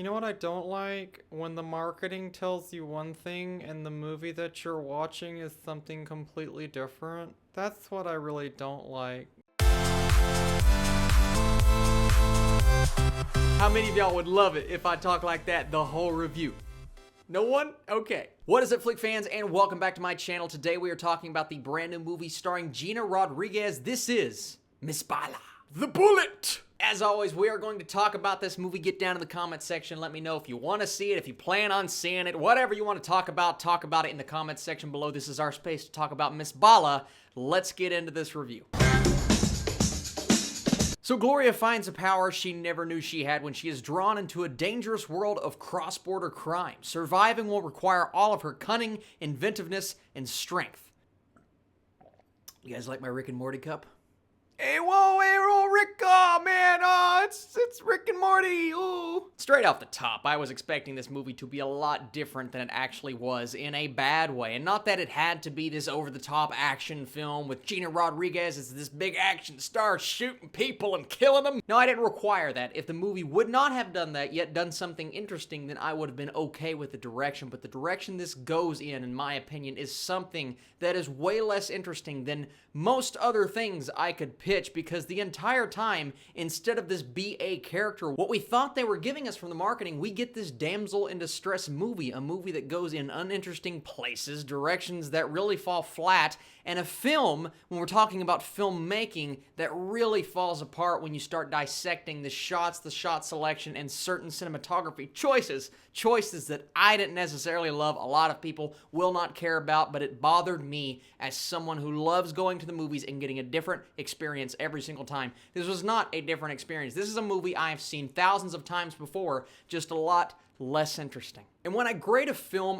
You know what I don't like? When the marketing tells you one thing and the movie that you're watching is something completely different. That's what I really don't like. How many of y'all would love it if I talk like that the whole review? No one? Okay. What is up, Flick fans, and welcome back to my channel. Today we are talking about the brand new movie starring Gina Rodriguez. This is Miss Bala, the Bullet. As always, we are going to talk about this movie. Get down in the comment section. Let me know if you want to see it, if you plan on seeing it, whatever you want to talk about it in the comment section below. This is our space to talk about Miss Bala. Let's get into this review. So Gloria finds a power she never knew she had when she is drawn into a dangerous world of cross-border crime. Surviving will require all of her cunning, inventiveness, and strength. You guys like my Rick and Morty cup? Hey, whoa, Rick, oh man, it's Rick and Morty, ooh. Straight off the top, I was expecting this movie to be a lot different than it actually was, in a bad way. And not that it had to be this over-the-top action film with Gina Rodriguez as this big action star shooting people and killing them. No, I didn't require that. If the movie would not have done that, yet done something interesting, then I would have been okay with the direction. But the direction this goes in my opinion, is something that is way less interesting than most other things I could pitch, because the entire time, instead of this BA character, what we thought they were giving us from the marketing, we get this damsel in distress movie, a movie that goes in uninteresting places, directions that really fall flat, and a film, when we're talking about filmmaking, that really falls apart when you start dissecting the shots, the shot selection, and certain cinematography choices that I didn't necessarily love, a lot of people will not care about, but it bothered me as someone who loves going to the movies and getting a different experience every single time. This was not a different experience. This is a movie I have seen thousands of times before, just a lot less interesting. And when I grade a film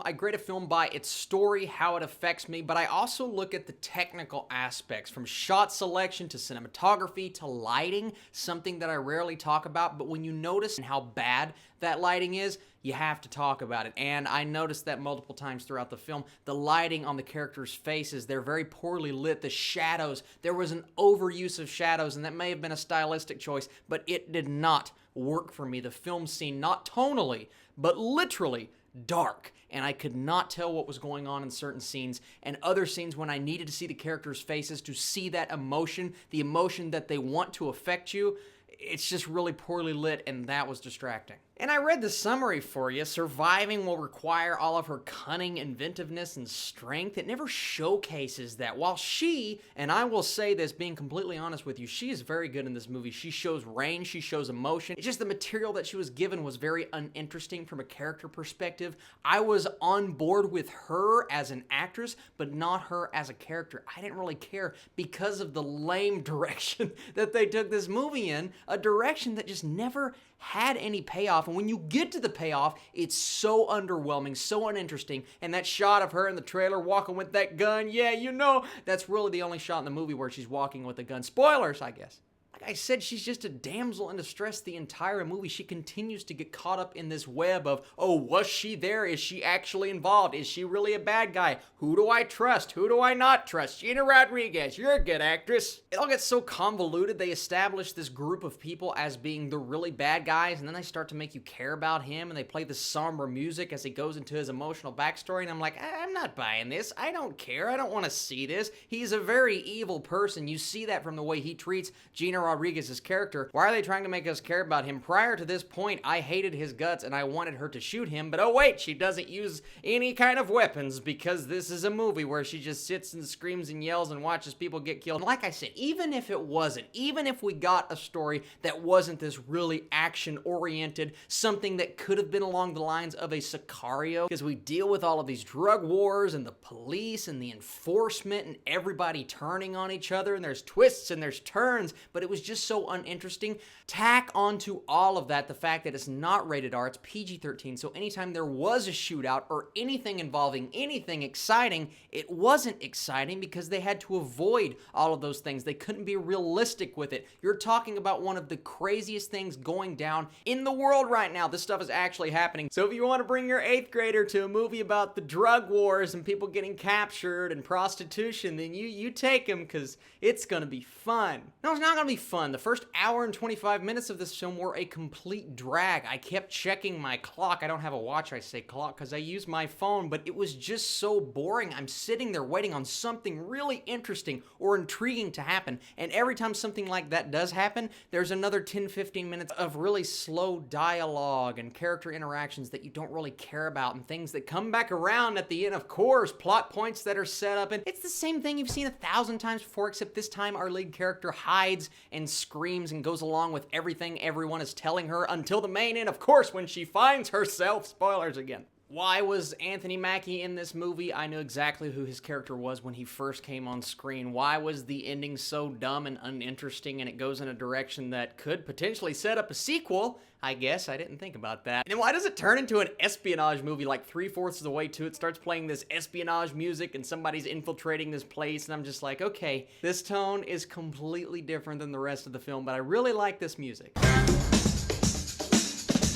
by its story, how it affects me, but I also look at the technical aspects, from shot selection to cinematography to lighting, something that I rarely talk about, but when you notice how bad that lighting is, you have to talk about it. And I noticed that multiple times throughout the film. The lighting on the characters' faces, they're very poorly lit. The shadows, there was an overuse of shadows, and that may have been a stylistic choice, but it did not work for me. The film scene, not tonally, but literally dark, and I could not tell what was going on in certain scenes, and other scenes when I needed to see the characters' faces to see that emotion, the emotion that they want to affect you, it's just really poorly lit, and that was distracting. And I read the summary for you. Surviving will require all of her cunning, inventiveness, and strength. It never showcases that. While she, and I will say this being completely honest with you, she is very good in this movie. She shows range, she shows emotion. It's just the material that she was given was very uninteresting from a character perspective. I was on board with her as an actress, but not her as a character. I didn't really care because of the lame direction that they took this movie in, a direction that just never had any payoff, and when you get to the payoff, it's so underwhelming, so uninteresting, and that shot of her in the trailer walking with that gun, yeah, you know, that's really the only shot in the movie where she's walking with a gun. Spoilers, I guess. Like I said, she's just a damsel in distress the entire movie. She continues to get caught up in this web of, oh, was she there? Is she actually involved? Is she really a bad guy? Who do I trust? Who do I not trust? Gina Rodriguez, you're a good actress. It all gets so convoluted. They establish this group of people as being the really bad guys, and then they start to make you care about him, and they play the somber music as he goes into his emotional backstory, and I'm like, I'm not buying this. I don't care. I don't want to see this. He's a very evil person. You see that from the way he treats Gina Rodriguez's character. Why are they trying to make us care about him? Prior to this point, I hated his guts and I wanted her to shoot him, but oh wait, she doesn't use any kind of weapons because this is a movie where she just sits and screams and yells and watches people get killed. And like I said, even if it wasn't, even if we got a story that wasn't this really action-oriented, something that could have been along the lines of a Sicario, because we deal with all of these drug wars and the police and the enforcement and everybody turning on each other, and there's twists and there's turns, but it was just so uninteresting. Tack onto all of that the fact that it's not rated R, it's PG-13, so anytime there was a shootout or anything involving anything exciting, it wasn't exciting because they had to avoid all of those things. They couldn't be realistic with it. You're talking about one of the craziest things going down in the world right now. This stuff is actually happening. So if you want to bring your 8th grader to a movie about the drug wars and people getting captured and prostitution, then you take him, because it's gonna be fun. No, it's not gonna be fun. The first hour and 25 minutes of this film were a complete drag. I kept checking my clock. I don't have a watch, I say clock, because I use my phone, but it was just so boring. I'm sitting there waiting on something really interesting or intriguing to happen, and every time something like that does happen, there's another 10-15 minutes of really slow dialogue and character interactions that you don't really care about, and things that come back around at the end, of course, plot points that are set up, and it's the same thing you've seen 1,000 times before, except this time our lead character hides and screams and goes along with everything everyone is telling her until the main end, of course, when she finds herself. Spoilers again. Why was Anthony Mackie in this movie? I knew exactly who his character was when he first came on screen. Why was the ending so dumb and uninteresting, and it goes in a direction that could potentially set up a sequel? I guess I didn't think about that. And then why does it turn into an espionage movie like 3/4 of the way to it? Starts playing this espionage music and somebody's infiltrating this place, and I'm just like, okay, this tone is completely different than the rest of the film, but I really like this music.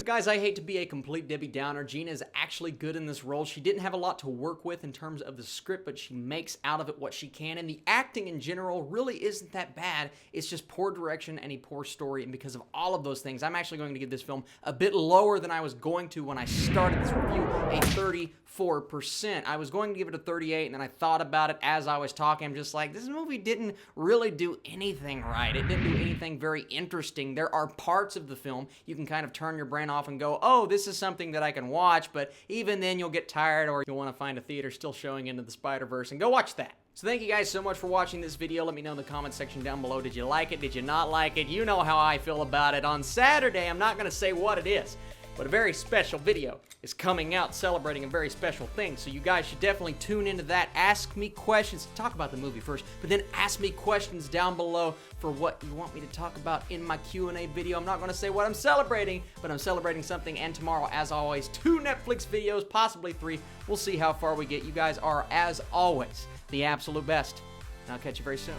Guys, I hate to be a complete Debbie Downer. Gina is actually good in this role. She didn't have a lot to work with in terms of the script, but she makes out of it what she can, and the acting in general really isn't that bad. It's just poor direction and a poor story, and because of all of those things, I'm actually going to give this film a bit lower than I was going to when I started this review, a 34%. I was going to give it a 38, and then I thought about it as I was talking. I'm just like, this movie didn't really do anything right. It didn't do anything very interesting. There are parts of the film you can kind of turn your brain off and go, oh, this is something that I can watch, but even then you'll get tired, or you'll want to find a theater still showing Into the Spider-Verse and go watch that. So thank you guys so much for watching this video. Let me know in the comment section down below. Did you like it? Did you not like it? You know how I feel about it. On Saturday, I'm not going to say what it is, but a very special video is coming out celebrating a very special thing. So you guys should definitely tune into that. Ask me questions. Talk about the movie first, but then ask me questions down below for what you want me to talk about in my Q&A video. I'm not going to say what I'm celebrating, but I'm celebrating something. And tomorrow, as always, 2 Netflix videos, possibly 3. We'll see how far we get. You guys are, as always, the absolute best. And I'll catch you very soon.